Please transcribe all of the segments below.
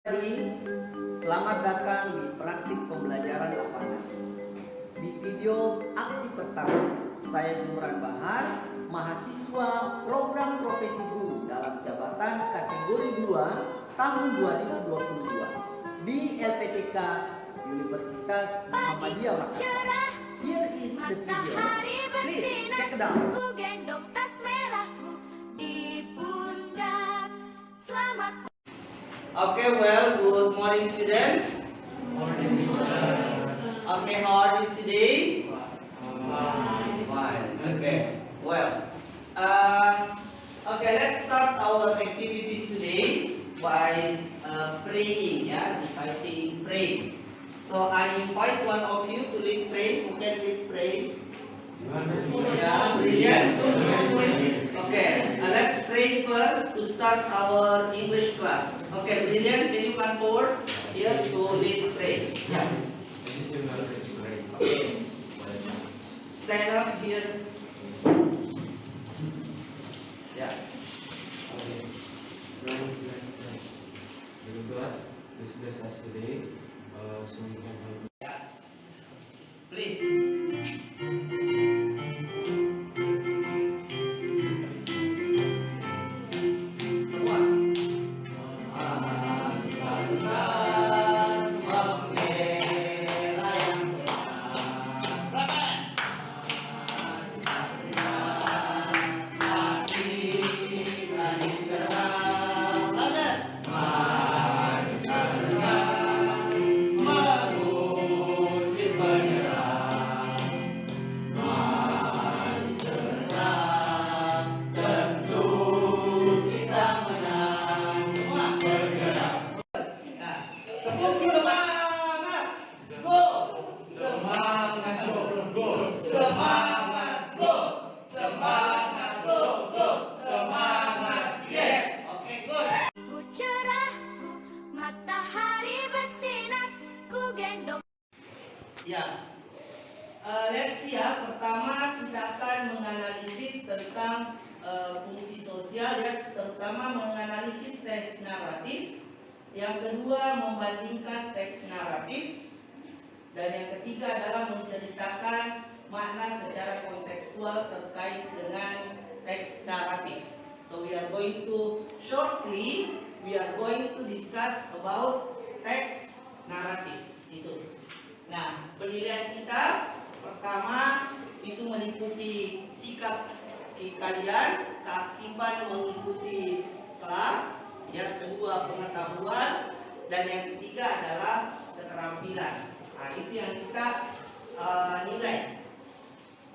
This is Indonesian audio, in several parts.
Selamat datang di praktik pembelajaran lapangan. Di video aksi pertama, saya Jumran Bahar, mahasiswa program profesi guru dalam jabatan kategori 2 tahun 2022 di LPTK Universitas Muhammadiyah Makassar. Here is the video. Please check it out. Okay, well, good morning, students. Morning, sir. Okay, how are you today? Fine. Okay. Well, okay. Let's start our activities today by praying. Yeah, reciting prayer. So I invite one of you to lead prayer. Who can lead prayer? Yeah, brilliant. Okay, let's pray first to start our English class. Okay, brilliant. Can you come forward here to lead prayer? Yeah. Okay. Stand up here. Yeah. Okay. God, please bless us today. So we can help. Yeah. Please. Ya, let's see ya. Pertama kita akan menganalisis tentang fungsi sosial ya, terutama menganalisis teks naratif. Yang kedua membandingkan teks naratif. Dan yang ketiga adalah menceritakan makna secara kontekstual terkait dengan teks naratif. So we are going to discuss about teks naratif itu. Nah, penilaian kita pertama itu meliputi sikap kalian, keaktifan mengikuti kelas, yang kedua pengetahuan, dan yang ketiga adalah keterampilan. Nah, itu yang kita nilai.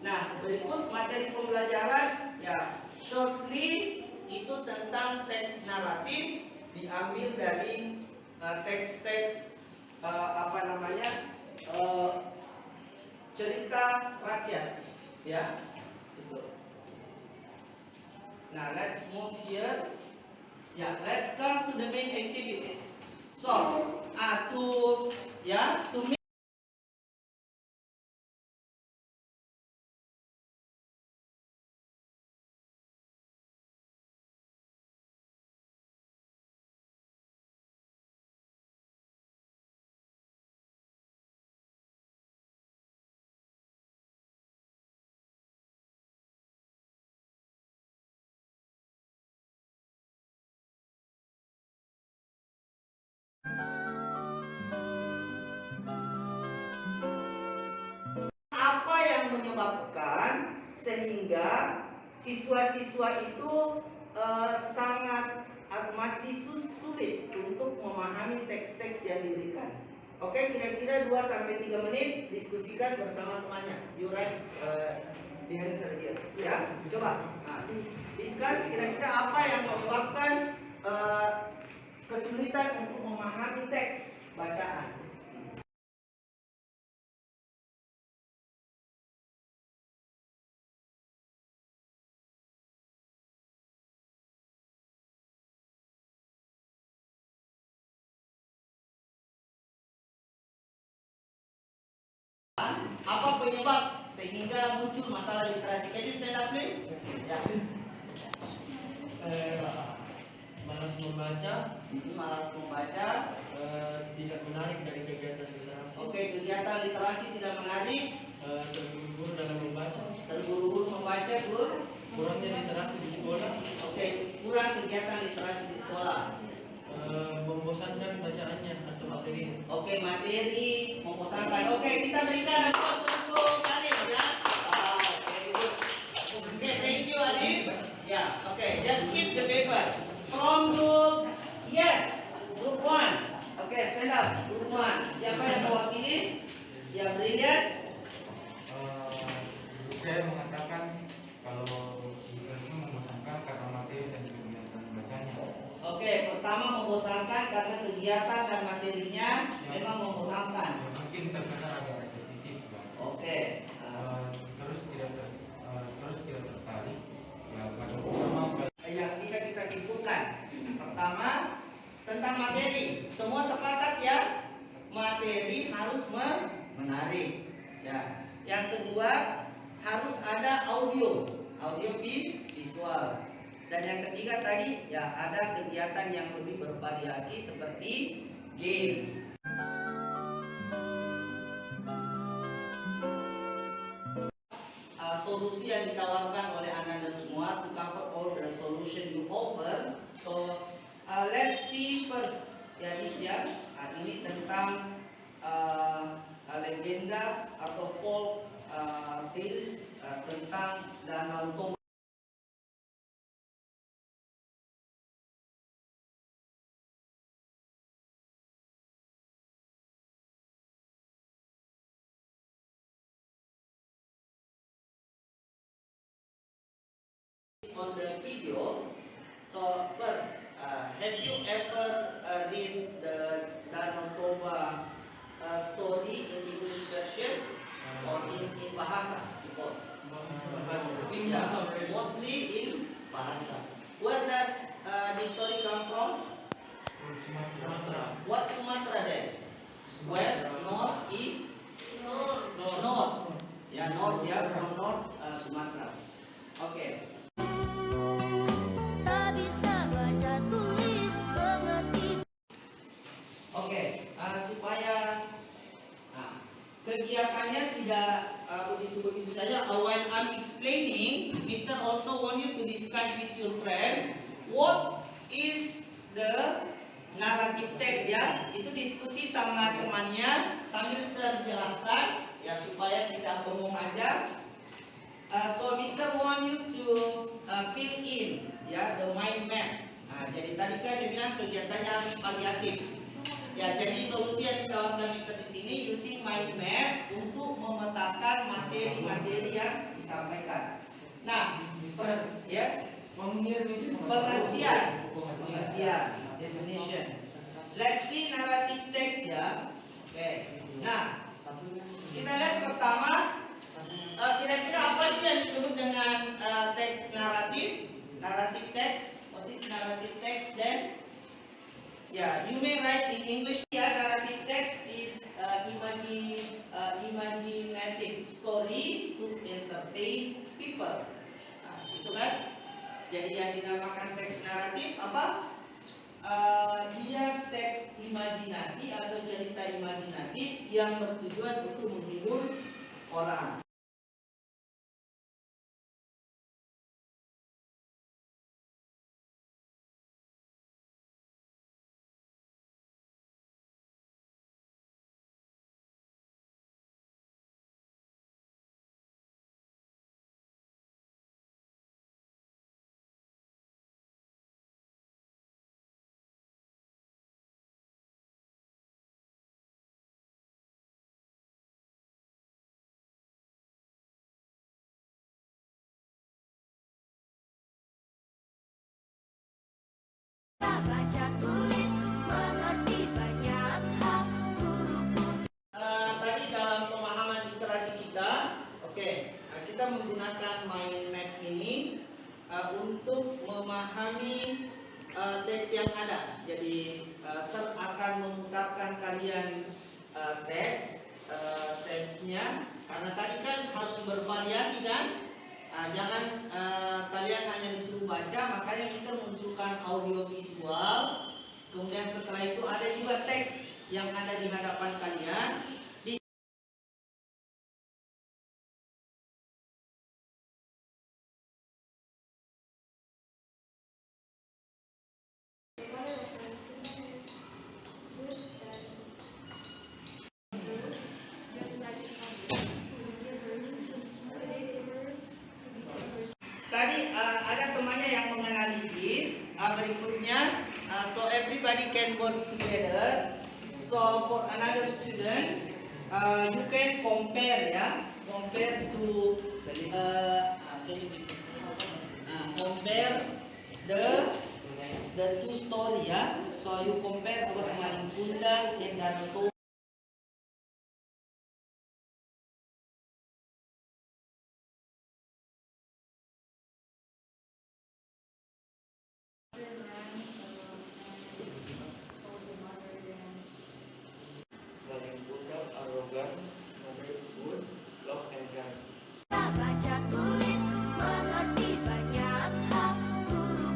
Nah, berikut materi pembelajaran ya, shortly itu tentang teks naratif diambil dari teks-teks cerita rakyat ya itu. Nah, let's move here. Ya, let's come to the main activities. So, to make apa yang menyebabkan sehingga siswa-siswa itu masih sulit untuk memahami teks-teks yang diberikan. Oke, kira-kira 2-3 menit diskusikan bersama temannya. You write the answer here. Ya, coba. Nah, discuss kira-kira apa yang menyebabkan kesulitan untuk memahami teks bacaan. Apa penyebab sehingga muncul masalah literasi? Can you stand up please? Ya. Malas membaca, malas membaca. tidak menarik dari kegiatan literasi. Oke, kegiatan literasi tidak menarik. Terburu-buru dalam membaca, Terburu-buru membaca, Bur. kurangnya literasi di sekolah, Oke, kurang kegiatan literasi di sekolah. membosankan bacaannya atau materinya. Oke, materi membosankan. Oke, kita berikan applause untuk Adib ya. Oke, good. Oke, thank you Adib. Ya, oke, just keep the paper. From group, yes, group 1. Oke, stand up, group 1. Siapa yang mewakili? Ya, brilliant. Saya mengatakan kalau itu membosankan karena materi dan kegiatan bacanya. Oke, pertama membosankan karena kegiatan dan materinya memang membosankan. Ya, mungkin terkesan agak repetitif, Pak. Oke. Terus tidak tertarik. Ya, pada bersama Yang bisa kita simpulkan, pertama tentang materi, semua sepakat ya, materi harus menarik. Ya. Yang kedua harus ada audio visual. Dan yang ketiga tadi ya ada kegiatan yang lebih bervariasi seperti games. Solusi yang ditawarkan oleh Anda semua to cover all the solution you offer. So let's see first ya ini tentang legenda atau folk tales tentang Danau Toba. On the video, so first, have you ever read the Danau Toba story in English version or in Bahasa before? Yeah, mostly in Bahasa. Where does the story come from? What Sumatra then? West, north, east? North. Yeah, north. Yeah, from north Sumatra. Okay. Supaya kegiatannya tidak begitu-begitu saja. While I'm explaining, Mr. also want you to discuss with your friend what is the narrative text ya. Itu diskusi sama temannya sambil saya jelaskan ya supaya tidak bengong aja. So Mr. want you to fill in ya the mind map. Jadi tadi kan dia bilang kegiatannya harus variatif. Ya, jadi solusi yang ditawarkan Mister di sini using mind map untuk memetakan materi-materi yang disampaikan. Nah, pengertian, definition. Let's see narrative text ya. Oke. Nah, kita lihat pertama, kira-kira apa sih yang disebut dengan teks naratif? Narrative text. What is narrative text then? Yeah, you may write in English. Yeah, narrative text is imaginative story to entertain people. Itu kan? Jadi yang dinamakan teks naratif apa? Dia teks imajinasi atau cerita imajinatif yang bertujuan untuk menghibur orang. Baca tulis mengerti banyak hal Tadi dalam pemahaman literasi kita, kita menggunakan mind map ini untuk memahami teks yang ada. Jadi Sir akan memutarkan kalian teksnya karena tadi kan harus bervariasi kan. Jangan kalian hanya disuruh baca, makanya kita munculkan audio visual. Kemudian setelah itu ada juga teks yang ada di hadapan kalian. Tadi ada temannya yang menganalisis. Berikutnya, so everybody can work together. So for another students, you can compare ya, compare to compare the two story ya. So you compare Maling Kundang and Danau. Maling Kundang, arogan, mother good, love and kind. Baca tulis mengerti banyak hal. Guru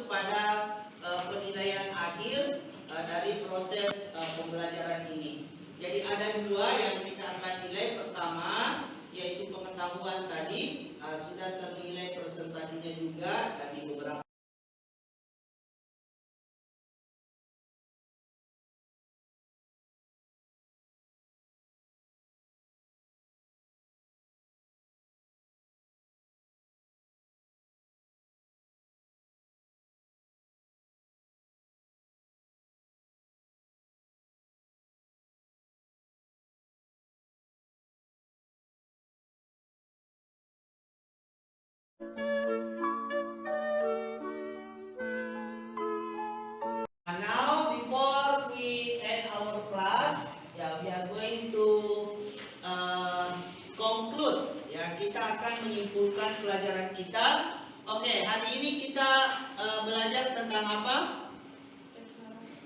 Pada penilaian akhir dari proses pembelajaran ini. Jadi ada dua yang kita akan nilai. Pertama yaitu pengetahuan tadi, sudah ternilai presentasinya juga di beberapa. Now before we end our class, we are going to conclude. Ya, kita akan menyimpulkan pelajaran kita. Oke, hari ini kita belajar tentang apa?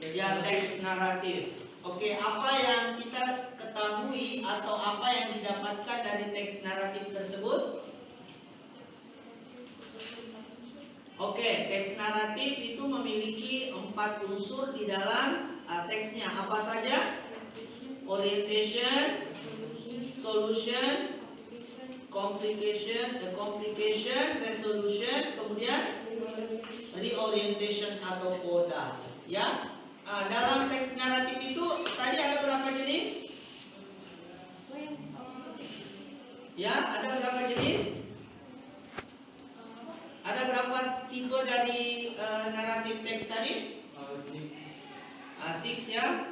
Ya, teks naratif. Oke, apa yang kita ketahui atau apa yang didapatkan dari teks naratif tersebut? Oke, teks naratif itu memiliki 4 unsur di dalam teksnya. Apa saja? Orientation, solution, complication, resolution, kemudian reorientation atau coda. Ya, dalam teks naratif itu tadi ada berapa jenis? Ya, ada berapa jenis? Ada berapa tipe dari naratif teks tadi? 6 ya.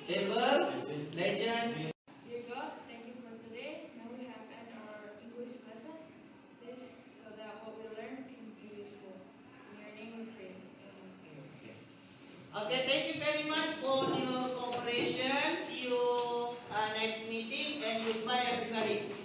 Fable, legend. Dear God, thank you for today. Now we have ended our English lesson. This so that what we learn can be useful. In your name we pray. Amen. Okay, thank you very much for your cooperation. See you next meeting and goodbye everybody.